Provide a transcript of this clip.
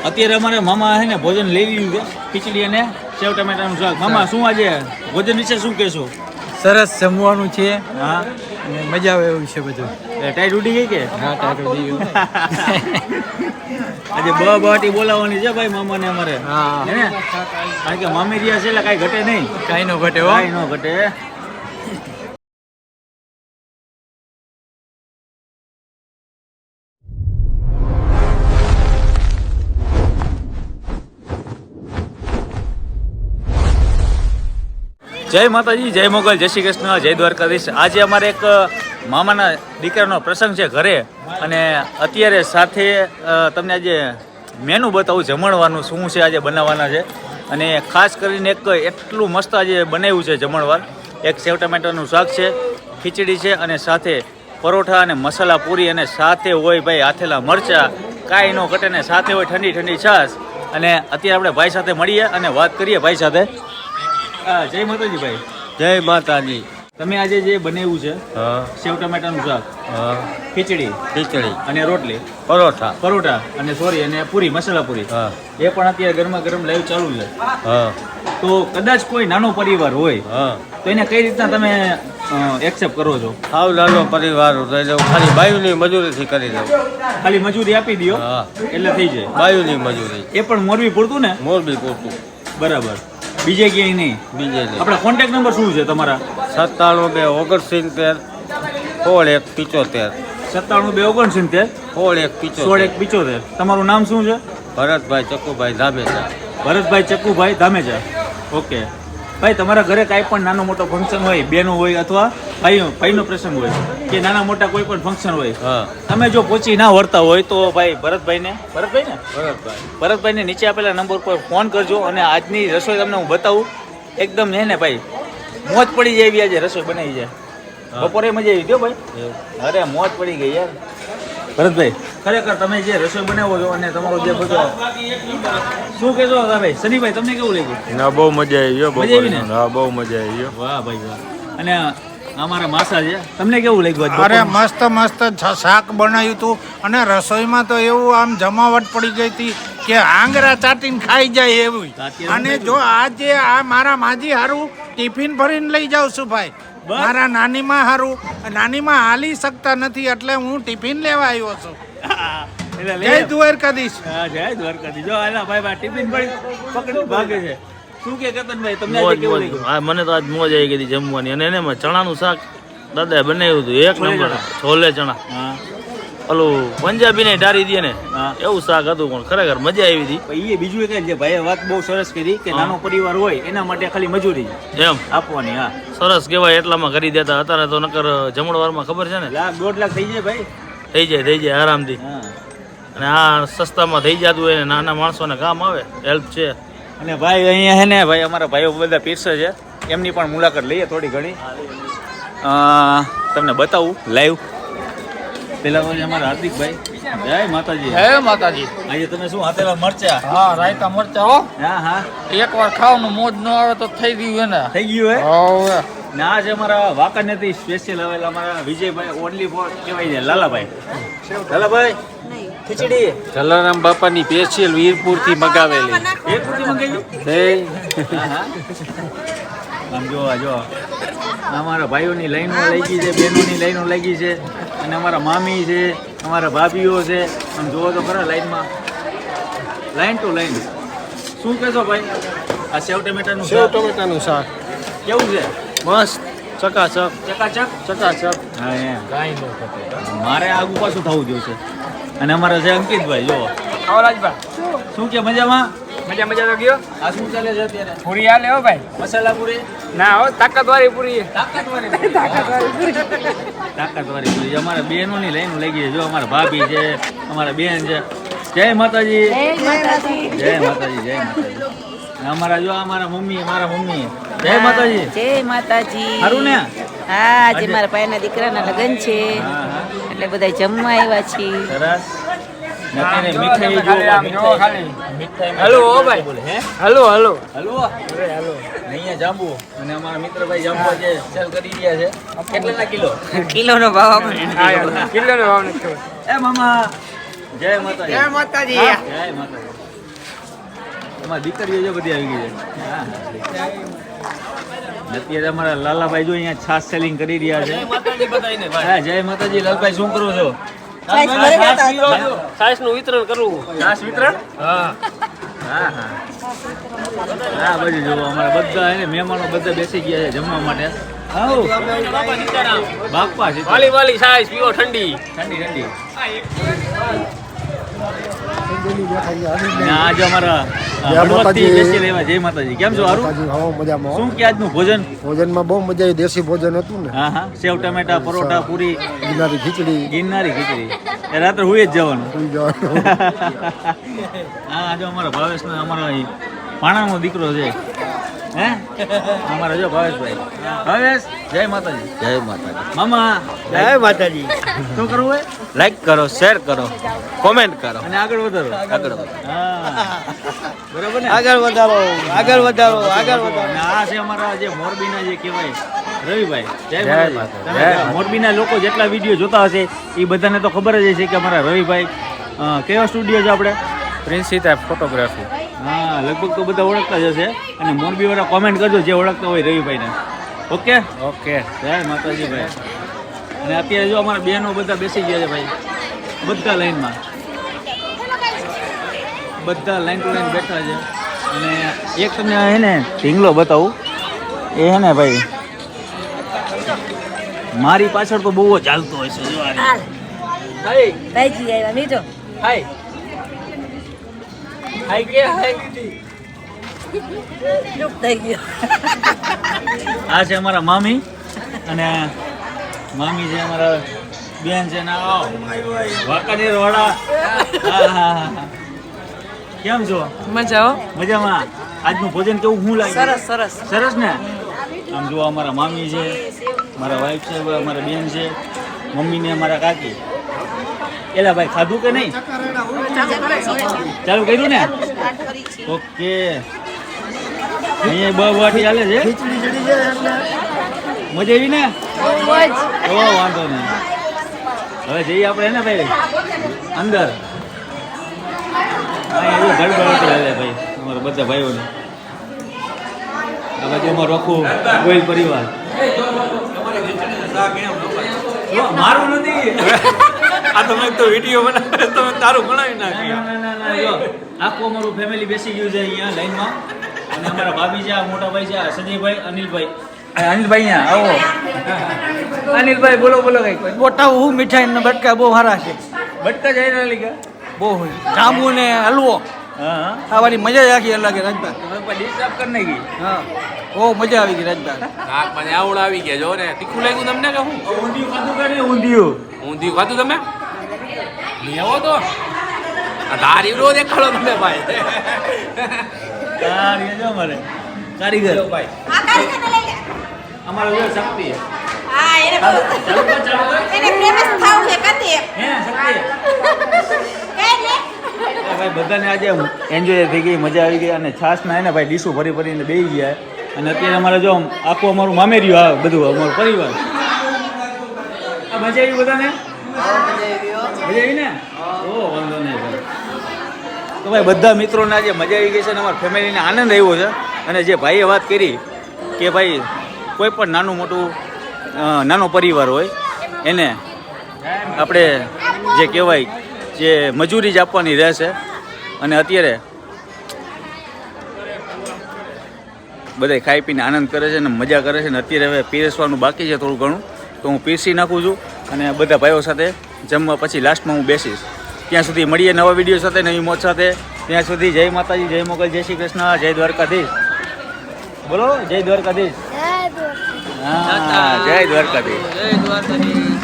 અત્યારે અમારે મામા છે ને ભોજન લઈ લીધું છે, ખીચડી અને સેવ ટમેટાનું શાક. મામા શું આજે ભોજન વિશે શું કહેશો? સરસ જમવાનું છે હા, અને મજા આવે એવું છે બધું. ટાઈટ ઉડી ગઈ કે? હા, ટાટું દીયું. આજે બાટી બોલાવવાની છે ભાઈ મામાને અમારે. હા. હે ને? કારણ કે મામી રહ્યા છે એટલે કાંઈ ઘટે નહીં. કાંઈ નો ઘટે હો. કાંઈ ન ઘટે. જય માતાજી, જય મોગલ, જય શ્રી કૃષ્ણ, જય દ્વારકાધીશ. આજે અમારે એક મામાના દીકરાનો પ્રસંગ છે ઘરે, અને અત્યારે સાથે તમને આજે મેનુ બતાવું જમણવારનું શું છે આજે બનાવવાના છે. અને ખાસ કરીને એક એટલું મસ્ત આજે બનાવ્યું છે જમણવાર. એક સેવ ટમેટાનું શાક છે, ખીચડી છે, અને સાથે પરોઠા અને મસાલા પૂરી, અને સાથે હોય ભાઈ આથેલા મરચાં, કાંઈ ન ઘટે, ને સાથે હોય ઠંડી ઠંડી છાશ. અને અત્યારે આપણે ભાઈ સાથે મળીએ અને વાત કરીએ ભાઈ સાથે. જય માતાજી ભાઈ. જય માતાજી. તમે આજે જે બનાવ્યું છે હા, સેવ ટમેટાનું શાક, હા, ખીચડી ખીચડી, અને રોટલી, પરોઠા, અને સોરી અને પૂરી, મસાલા પૂરી, હા, એ પણ અત્યારે ગરમા ગરમ લાઈવ ચાલુ છે. હા, તો કદાચ કોઈ નાનો પરિવાર હોય હા, તો એને કઈ રીતના તમે એક્સેપ્ટ કરો છો? સાવ નાનો પરિવાર હતો એટલે હું ખાલી બાયુની મજૂરીથી કરી દઉં. ખાલી મજૂરી આપી દો હા, એટલે થઈ જાય. બાયુની મજૂરી, એ પણ મોરબી પૂરતું ને? મોરબી પૂરતું, બરાબર, બીજે ક્યાંય નહીં. બીજે નહીં. આપણા કોન્ટેક્ટ નંબર શું છે તમારા? 97 2 69 16 75 97 2 69 16 75. તમારું નામ શું છે? ભરતભાઈ ચક્કુભાઈ ધામેચા. ભરતભાઈ ચક્કુભાઈ ધામેચા. ઓકે ભાઈ, તમારા ઘરે કાંઈ પણ નાનો મોટો ફંક્શન હોય, બેનો હોય અથવા ભાઈનો પ્રસંગ હોય, કે નાના મોટા કોઈ પણ ફંક્શન હોય, હા, તમે જો પહોંચી ના વળતા હોય તો ભાઈ ભરતભાઈને નીચે આપેલા નંબર પર ફોન કરજો, અને આજની રસોઈ તમને હું બતાવું. એકદમ હે ને ભાઈ, મોજ પડી જાય એવી આજે રસોઈ બનાવી જાય. બપોરે મજા આવી ગયો ભાઈ, અરે મોજ પડી ગઈ યાર. ભરતભાઈ, ખરેખર તમે જે રસોઈ બનાવો છો અને તમારો જે બધો શું કહેશો ભાઈ? સનીભાઈ, તમને કેવું લાગ્યું? ના, બહુ મજા આવી ગયો. મજા આવી ને? હા, બહુ મજા આવી ગયો. વાહ ભાઈ વાહ. અને અમારા માસા છે, તમને કેવું લાગ્યું? અરે મસ્ત મસ્ત શાક બનાવ્યું હતું, અને રસોઈમાં તો એવું આમ જમાવટ પડી ગઈ હતી કે આંગળા ચાટીને ખાઈ જાય એવું. અને જો આજે આ મારા માજી હારું ટિફિન ભરીને લઈ જાઉં છું ભાઈ. મારા નાનીમાં હારું, નાનીમાં હાલી શકતા નથી એટલે હું ટિફિન લેવા આવ્યો છું. જય દ્વારકાધીશ. હા, જય દ્વારકાધીશ. જો આલા ભાઈ ટિફિન પકડી ભાગે છે. શું કે કેતનભાઈ, તમને આજે કેવું લાગ્યું? હા, મને તો આજ મોજ આવી ગઈ હતી જમવાની. અને એને ચણાનું શાક દાદાએ બનાવ્યું હતું, એક નંબર. છોલે ચણા, હા, ઓલું પંજાબી ને ઢારી દે ને હા. એવું શાક હતું, પણ ખરેખર મજા આવી હતી. એ બીજું એક જે ભાઈએ વાત બહુ સરસ કરી કે નાનો પરિવાર હોય એના માટે ખાલી મજૂરી એમ આપવાની. હા, સરસ કહેવાય, એટલામાં કરી દેતા. અત્યારે તો નકર જમણવારમાં ખબર છે ને, 1.5 લાખ થઈ જાય ભાઈ. થઈ જાય આરામથી. હા, અને આ સસ્તામાં થઈ જતું હોય ને નાના માણસોને કામ આવે, હેલ્પ છે. અને ભાઈ અહીંયા હે ને ભાઈ અમારા ભાઈઓ બધા પીરસે છે, એમની પણ મુલાકાત લઈએ થોડી ઘણી. તમને બતાવું લાઈવ. પેલા અમારા હાર્દિકભાઈ, જય માતાજી. જય માતાજી. આજે તમે શું હાથેલા મરચા? હા, રાયતા મરચા હો. હા હા, એકવાર ખાવાનું મોજ ન આવે તો થઈ ગયું એને. થઈ ગયું હે. હવે ને આ છે અમારા વાંકાનેરથી સ્પેશિયલ આવેલા અમારા વિજયભાઈ, ઓનલી ફોર કહેવાય છે લાલાભાઈ. ખીચડી જલારામ બાપાની સ્પેશિયલ વીરપુરથી મગાવેલી. એક પૂરી મંગાવી. હા હા, આમ જો અમારા ભાઈઓની લાઈનો લાગી છે, બહેનોની લાઈનો લાગી છે, અને અમારા મામી છે, અમારા ભાભીઓ છે. આમ જુઓ તો ખરા લાઈનમાં, લાઈન ટુ લાઈન. શું કહેશો ભાઈ? આ સેવ ટમેટાનું શાક ટમેટાનું શાક કેવું છે? મસ્ત, ચકાચક. ચકાચક. હા એમ. મારે આગુ પાછું થવું જોઈશે. અને અમારા છે અંકિતભાઈ, જો શું કે મજામાં? મજા તો ગયો. આ શું ચાલે છે અત્યારે? પૂરી હાલે હો ભાઈ. મસાલા પૂરી? ના હો, તાકાતવાળી પૂરી. તાકાતવાળી પૂરી. અમારા બહેનોની લાઈનો લાગી છે. જો અમારા ભાભી છે, અમારા બેન છે. જય માતાજી. જય માતાજી. અમારા જો અમારા મમ્મી, જય માતાજી. જય માતાજી. સારું ને? હા, આજે મારા ભાઈના દીકરાના લગ્ન છે, હા હા, એટલે બધા જમવા આવ્યા છીએ. સરસ. ને અત્યારે મીઠાઈ જો, મીઠાઈ હલો હો ભાઈ. બોલે હે? Hello hello. અહીંયા જાંબુ, અને અમારા મિત્રભાઈ જાંબુ જે સેલ કરી રહ્યા છે. કેટલાના કિલો? કિલોનો ભાવ આપણે કિલ્લો નો ભાવ નથી. એ મામા, જય માતાજી. જય માતાજી. જય માતાજી. અમારી દીકરીઓ જો બધી આવી ગઈ છે હા અત્યારે અમારા લાલાભાઈ જો અહીંયા છાસ સેલિંગ કરી રહ્યા છે હા જય માતાજી લાલભાઈ શું કરો છો છાશ નું વિતરણ કરવું. છાસ વિતરણ હા હા હા હા બધું જો અમારા બધા એને મહેમાનો બધા બેસી ગયા છે જમવા માટે આવો બાપા છે વાલી વાલી છાશ પીવો ઠંડી. ઠંડી ઠંડી ને આજે અમારા હળવદથી બેસી રહેવા જય માતાજી કેમ છો હારું મજામાં શું કે આજનું ભોજન ભોજનમાં બહુ મજા આવી. દેશી ભોજન હતું ને, હા હા સેવ ટમેટા પરોઠા પૂરી ગિરનારી ખીચડી, ગિરનારી ખીચડી એ રાત્રે હુઈ જ જવાનું સુઈ જવાનું. હા આજે અમારા ભાવેશનો અમારો અહીં પાણાનો દીકરો છે હે અમારા જો ભાવેશભાઈ ભાવેશ જય માતાજી જય માતાજી. મામા જય માતાજી. શું કરવું હોય લાઈક કરો, શેર કરો, કોમેન્ટ કરો, અને આગળ વધારો આગળ વધો. હા બરાબર ને આગળ વધારો, આગળ વધારો, આગળ વધારો. અને આ છે અમારા જે મોરબીના જે કહેવાય રવિભાઈ જય જય માતાજી. માતાજી. તમે મોરબીના લોકો જેટલા વિડીયો જોતા હશે એ બધાને તો ખબર જ છે કે અમારા રવિભાઈ કેવા સ્ટુડિયો છે આપણે પ્રિન્સિતા ફોટોગ્રાફી. હા લગભગ તો બધા ઓળખતા જ હશે અને મોરબી વાળા કોમેન્ટ કરજો જે ઓળખતા હોય રવિભાઈને ઓકે ઓકે. જય માતાજી ભાઈ અને અત્યારે જો અમારા બહેનો બધા બેસી ગયા છે ભાઈ બધા લાઈનમાં બધા લાઈન ટુ લાઈન બેઠા છે અને એક તમને હે ને ઢીંગલો બતાવું એ હે ને ભાઈ મારી પાછળ તો બહુ જ ચાલતો હોય છે જો આ રીતે. ભાઈજી આવ્યા મીઠો હાય હાય કે હાય ચૂપ થઈ ગયો આ છે અમારા મામી અને મામી છે અમારા બેન છે ને વાંકાનેર વાળા હા હા હા કેમ છો મજા હો મજામાં આજનું ભોજન કેવું શું લાગ્યું સરસ સરસ સરસ ને આમ જો અમારા મામી છે મારા વાઈફ છે અમારા બેન છે મમ્મી ને અમારા કાકી એલા ભાઈ ખાધું કે નહીં ચાલુ કર્યું ને ઓકે અહીંયા વાટી હાલે છે મજા આવી ને ઓ વાંધો નહીં હવે જઈએ આપણે ને ભાઈ અંદર અહીંયા જો ગડબડ હાલે ભાઈ અમારા બધા ભાઈઓને આ બાજુ અમારું આખું ગોયલ પરિવાર મારું નથી આ તમે તો વિડીયો બનાવે તમે તારું બનાવી નાખ્યું આખું અમારું ફેમિલી બેસી ગયું છે અહીંયા લાઈનમાં અને અમારા ભાભી છે આ મોટા ભાઈ છે આ સંજયભાઈ અનિલભાઈ અનિલભાઈ અહીંયા આવો અનિલભાઈ બોલો બોલો કઈ મોટા હું મીઠાઈ બટકા બહુ સારા છે. બટકા જઈ રહ્યા લીધા બહુ જાંબુ ને હલવો હા હા ખાવાની મજા જ આખી અલગ રાજભાઈ. તમે ડિસ્ટર્બ કરી નાખી હા બહુ મજા આવી ગઈ રાજભાઈ. શાક મને આવડ આવી ગયા જો ને તીખું લાગ્યું તમને કે હું ઊંધિયું ખાધું કે નહીં ઊંધિયું ઊંધિયું ખાધું તમે લઈ આવો તો તારી રો દેખાડો તમે ભાઈ હા જો અમારે કારીગર ભાઈ અમારો જો શક્તિ હા એને ચાલુ કર, ચાલુ કર. એને ફેમસ થાવ છે કતે હે શક્તિ કે લે ભાઈ બધાને આજે એન્જોય થઈ ગઈ મજા આવી ગઈ અને છાશના એને ભાઈ ડીશું ભરી ભરીને બેસી ગયા અને અત્યારે અમારે જો આખું અમારું મામેર્યું આવે બધું અમારું પરિવાર આ મજા આવી બધાને મજા આવી ને ઓ વાંધો નહીં ભાઈ તો ભાઈ બધા મિત્રોને આજે મજા આવી ગઈ છે અને અમારા ફેમિલીને આનંદ આવ્યો છે અને જે ભાઈએ વાત કરી કે ભાઈ કોઈ પણ નાનું મોટું નાનો પરિવાર હોય એને આપણે જે કહેવાય જે મજૂરી જ આપવાની રહેશે અને અત્યારે બધા ખાઈ પીને આનંદ કરે છે અને મજા કરે છે અને અત્યારે હવે પીરસવાનું બાકી છે થોડું ઘણું તો હું પીરસી નાખું છું અને બધા ભાઈઓ સાથે જમવા પછી લાસ્ટમાં હું બેસીશ ત્યાં સુધી મળીએ નવા વિડીયો સાથે નવી મોજ સાથે ત્યાં સુધી જય માતાજી જય મોગલ જય શ્રી કૃષ્ણ જય દ્વારકાધીશ બોલો જય દ્વારકાધીશ હા જય દ્વારકાધીશ જય દ્વારકાધીશ.